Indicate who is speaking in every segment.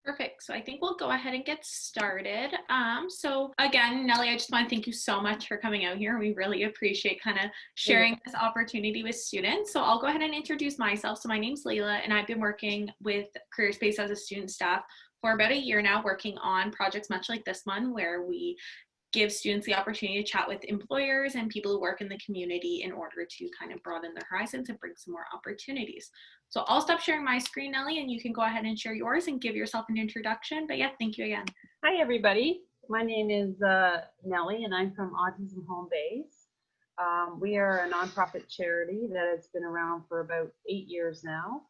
Speaker 1: Perfect. So I think we'll go ahead and get started. So again, Nellie, I just want to thank you so much for coming out here. We really appreciate kind of sharing this opportunity with students. So I'll go ahead and introduce myself. So my name's Layla, and I've been working with Careerspace as a student staff for about a year now, working on projects much like this one, where we give students the opportunity to chat with employers and people who work in the community in order to kind of broaden their horizons and bring some more opportunities. So I'll stop sharing my screen, Nellie, and you can go ahead and share yours and give yourself an introduction. But yeah, thank you again.
Speaker 2: Hi, everybody. My name is Nellie, and I'm from Autism HomeBase. We are a nonprofit charity that has been around for about 8 years now.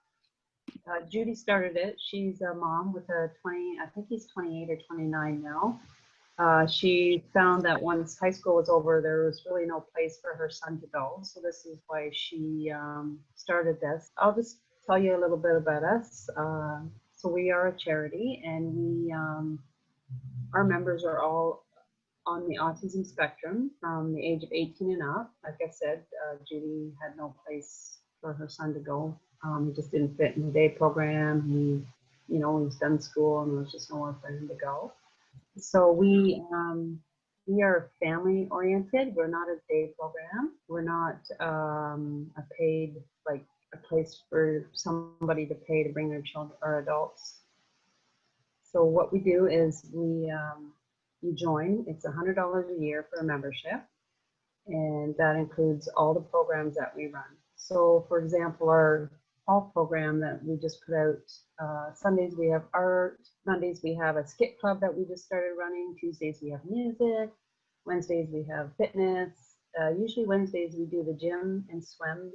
Speaker 2: Judy started it. She's a mom with a I think he's 28 or 29 now. She found that once high school was over, there was really no place for her son to go. So this is why she started this. I'll just tell you a little bit about us. So we are a charity, and we our members are all on the autism spectrum from the age of 18 and up. Like I said, Judy had no place for her son to go. He just didn't fit in the day program. He's done school, and there was just nowhere for him to go. So we are family oriented. We're not a day program. We're not a paid, like a place for somebody to pay to bring their children or adults. So what we do is you join. It's $100 a year for a membership, and that includes all the programs that we run. So for example, our fall program that we just put out, Sundays we have art, Mondays we have a skit club that we just started running, Tuesdays we have music, Wednesdays we have fitness. Usually Wednesdays we do the gym and swim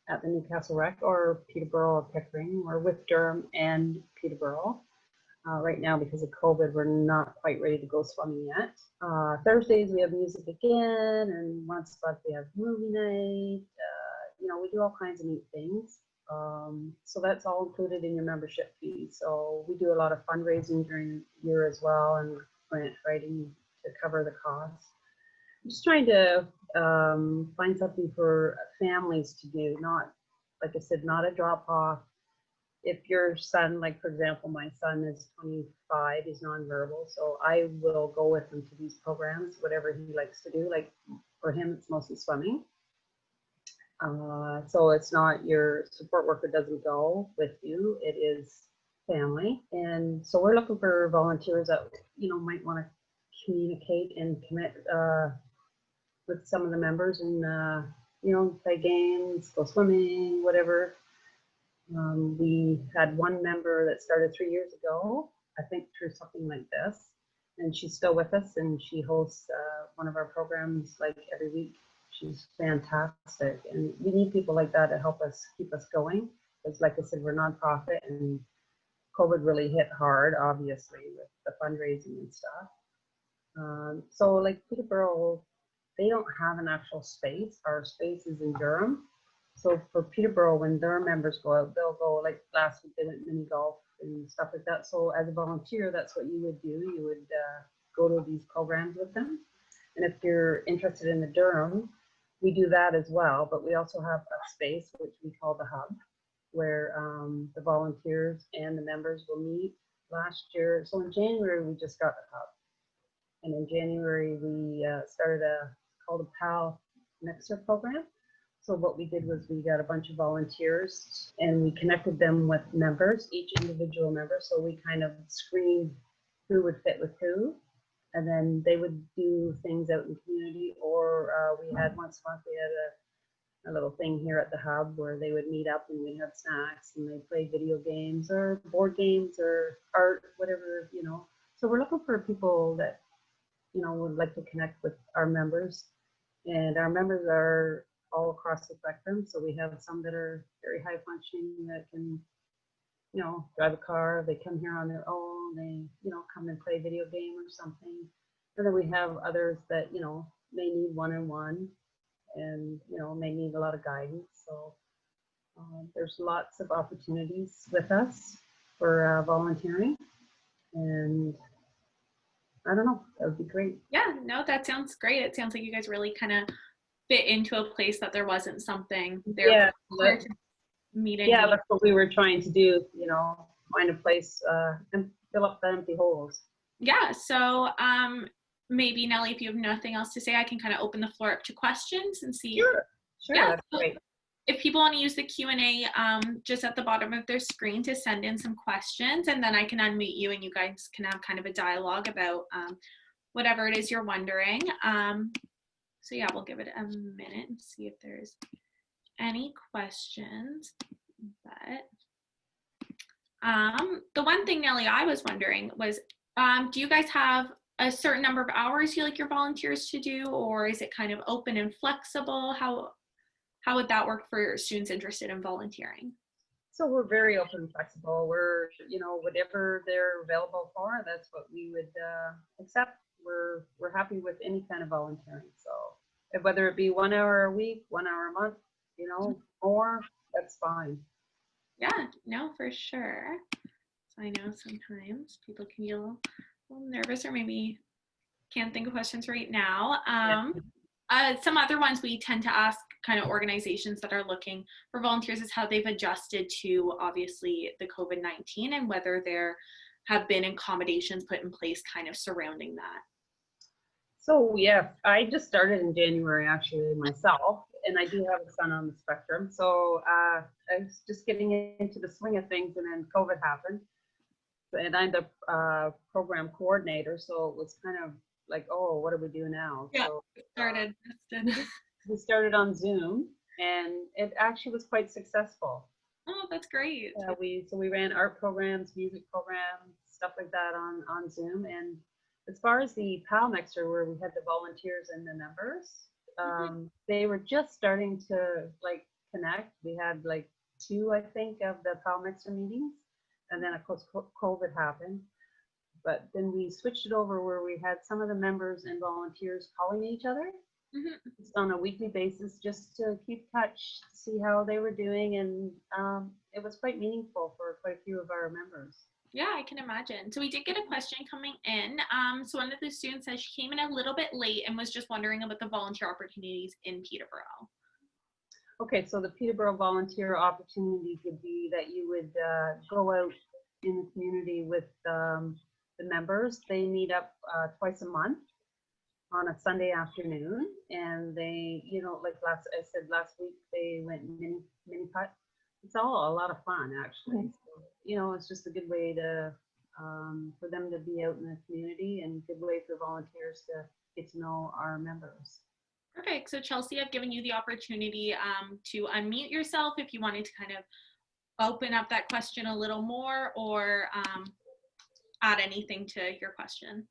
Speaker 2: at the Newcastle Rec or Peterborough or Pickering. We're with Durham and Peterborough. Right now, because of COVID, we're not quite ready to go swimming yet. Thursdays we have music again, and once a month we have movie night. We do all kinds of neat things. So that's all included in your membership fee. So we do a lot of fundraising during the year as well, and grant writing to cover the costs. I'm just trying to find something for families to do, not, like I said, not a drop off. If your son, like for example, my son is 25, he's nonverbal, so I will go with him to these programs, whatever he likes to do. Like for him, it's mostly swimming. So it's not your support worker doesn't go with you, it is family. And so we're looking for volunteers that, might want to communicate and commit with some of the members and, play games, go swimming, whatever. We had one member that started 3 years ago, I think through something like this, and she's still with us, and she hosts one of our programs like every week. She's fantastic, and we need people like that to help us keep us going. Because like I said, we're nonprofit, and COVID really hit hard, obviously, with the fundraising and stuff. So like Peterborough, they don't have an actual space. Our space is in Durham. So for Peterborough, when their members go out, they'll go, like last week they went mini golf and stuff like that. So as a volunteer, that's what you would do. You would go to these programs with them. And if you're interested in the Durham, we do that as well. But we also have a space, which we call the Hub, where the volunteers and the members will meet. Last year, so in January, we just got the Hub. And in January, we started called a PAL Mixer program. So what we did was we got a bunch of volunteers and we connected them with members, each individual member. So we kind of screened who would fit with who, and then they would do things out in the community, or we had once a month, we had a little thing here at the Hub where they would meet up and we had snacks and they play video games or board games or art, whatever, So we're looking for people that, would like to connect with our members, and our members are all across the spectrum. So we have some that are very high functioning that can, drive a car. They come here on their own. They, come and play a video game or something. And then we have others that, may need one-on-one and, may need a lot of guidance. So there's lots of opportunities with us for volunteering. And I don't know, that would be great.
Speaker 1: Yeah, no, that sounds great. It sounds like you guys really kind of fit into a place that there wasn't something there.
Speaker 2: Yeah,
Speaker 1: meeting.
Speaker 2: Yeah, that's what we were trying to do, find a place and fill up the empty holes.
Speaker 1: Yeah, so maybe Nellie, if you have nothing else to say, I can kind of open the floor up to questions and see.
Speaker 2: Sure,
Speaker 1: Yeah,
Speaker 2: that's great.
Speaker 1: if people want to use the Q&A just at the bottom of their screen to send in some questions, and then I can unmute you and you guys can have kind of a dialogue about whatever it is you're wondering. So yeah, we'll give it a minute and see if there's any questions. But the one thing, Nellie, I was wondering was, do you guys have a certain number of hours you like your volunteers to do, or is it kind of open and flexible? How would that work for students interested in volunteering?
Speaker 2: So we're very open and flexible. We're, whatever they're available for, that's what we would accept. We're happy with any kind of volunteering. So whether it be 1 hour a week, 1 hour a month, more, that's fine.
Speaker 1: Yeah, no, for sure. So I know sometimes people can be a little nervous or maybe can't think of questions right now. Some other ones we tend to ask kind of organizations that are looking for volunteers is how they've adjusted to obviously the COVID-19 and whether there have been accommodations put in place kind of surrounding that.
Speaker 2: So yeah, I just started in January actually myself, and I do have a son on the spectrum. So I was just getting into the swing of things, and then COVID happened, and I'm the program coordinator. So it was kind of like, oh, what do we do now?
Speaker 1: Yeah,
Speaker 2: so
Speaker 1: we
Speaker 2: we started on Zoom, and it actually was quite successful.
Speaker 1: Oh, that's great.
Speaker 2: We ran art programs, music programs, stuff like that on Zoom. And as far as the PAL Mixer, where we had the volunteers and the members, they were just starting to like connect. We had like 2, I think, of the PAL Mixer meetings, and then of course COVID happened. But then we switched it over where we had some of the members and volunteers calling each other just on a weekly basis, just to keep touch, to see how they were doing, and it was quite meaningful for quite a few of our members.
Speaker 1: Yeah, I can imagine. So we did get a question coming in. So one of the students says she came in a little bit late and was just wondering about the volunteer opportunities in Peterborough.
Speaker 2: Okay, so the Peterborough volunteer opportunities would be that you would go out in the community with the members. They meet up twice a month on a Sunday afternoon, and they, like I said last week, they went mini putt. It's all a lot of fun actually. So, it's just a good way to for them to be out in the community, and good way for volunteers to get to know our members.
Speaker 1: Perfect. So Chelsea, I've given you the opportunity to unmute yourself if you wanted to kind of open up that question a little more, or add anything to your question.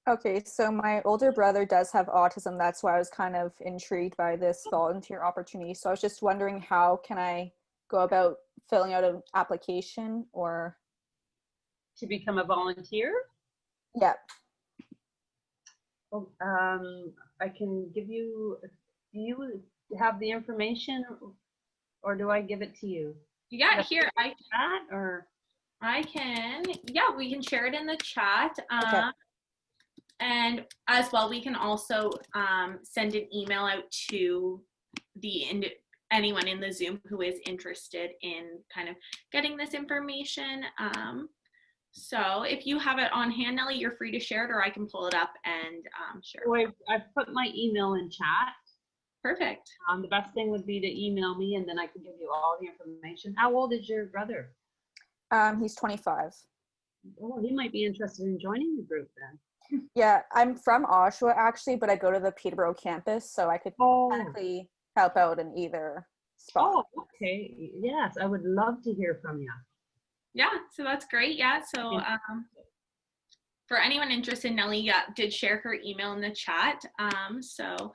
Speaker 3: Okay, so my older brother does have autism. That's why I was kind of intrigued by this volunteer opportunity. So I was just wondering, how can I go about filling out an application or
Speaker 2: to become a volunteer?
Speaker 3: Yeah.
Speaker 2: Oh, I can give you. Do you have the information, or do I give it to you?
Speaker 1: Yeah, here I
Speaker 2: can, or
Speaker 1: I can. Yeah, we can share it in the chat.
Speaker 3: Okay.
Speaker 1: And as well, we can also send an email out to anyone in the Zoom who is interested in kind of getting this information. So if you have it on hand, Nellie, you're free to share it, or I can pull it up and share.
Speaker 2: So I've put my email in chat.
Speaker 1: Perfect.
Speaker 2: The best thing would be to email me, and then I can give you all the information. How old is your brother?
Speaker 3: He's 25.
Speaker 2: Oh, he might be interested in joining the group then.
Speaker 3: Yeah, I'm from Oshawa actually, but I go to the Peterborough campus, so I could technically help out in either spot.
Speaker 2: Oh, okay. Yes, I would love to hear from you.
Speaker 1: Yeah, so that's great. Yeah, so for anyone interested, Nellie did share her email in the chat. So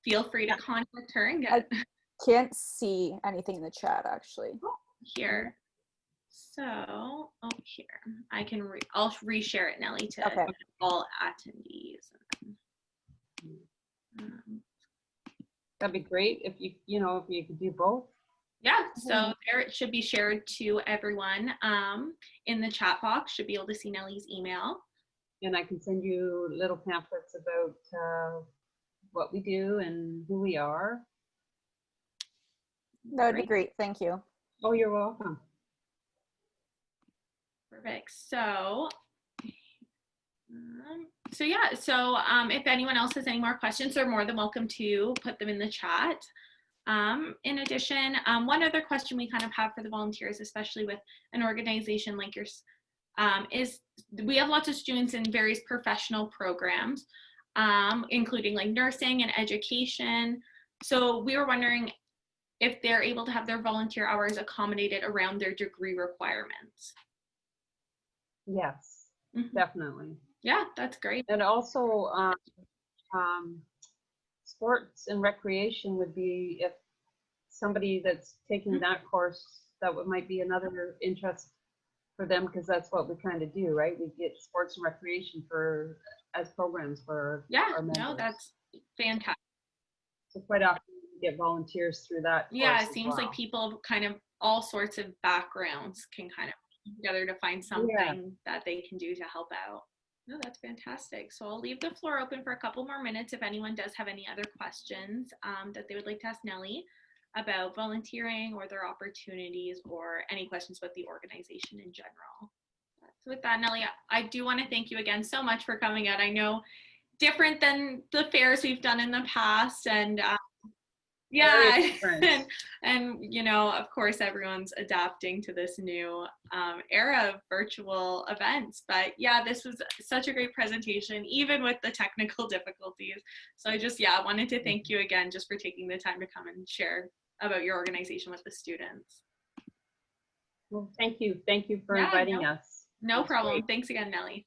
Speaker 1: feel free to contact her and get.
Speaker 3: I can't see anything in the chat actually.
Speaker 1: Here. So, here. I'll reshare it, Nellie, to all attendees.
Speaker 2: That'd be great if you could do both.
Speaker 1: Yeah, so there it should be shared to everyone in the chat box. Should be able to see Nellie's email.
Speaker 2: And I can send you little pamphlets about what we do and who we are.
Speaker 3: That would be great. Thank you.
Speaker 2: Oh, you're welcome.
Speaker 1: Perfect. If anyone else has any more questions, they're more than welcome to put them in the chat. In addition, one other question we kind of have for the volunteers, especially with an organization like yours, is we have lots of students in various professional programs, including like nursing and education. So we were wondering if they're able to have their volunteer hours accommodated around their degree requirements.
Speaker 2: Yes,
Speaker 1: Mm-hmm.
Speaker 2: definitely.
Speaker 1: Yeah, that's great.
Speaker 2: And also, sports and recreation would be if somebody that's taking that course, that might be another interest for them, because that's what we kind of do, right? We get sports and recreation as programs for our members.
Speaker 1: No, that's fantastic.
Speaker 2: So quite often we get volunteers through that.
Speaker 1: Yeah, it seems like people of kind of all sorts of backgrounds can kind of come together to find something that they can do to help out. No, that's fantastic. So I'll leave the floor open for a couple more minutes if anyone does have any other questions that they would like to ask Nellie about volunteering or their opportunities, or any questions about the organization in general. So with that, Nellie, I do want to thank you again so much for coming out. I know different than the fairs we've done in the past, and and you know, of course, everyone's adapting to this new era of virtual events. But yeah, this was such a great presentation, even with the technical difficulties. So I just wanted to thank you again just for taking the time to come and share about your organization with the students.
Speaker 2: Well, thank you for inviting us.
Speaker 1: No problem. Thanks again, Nellie.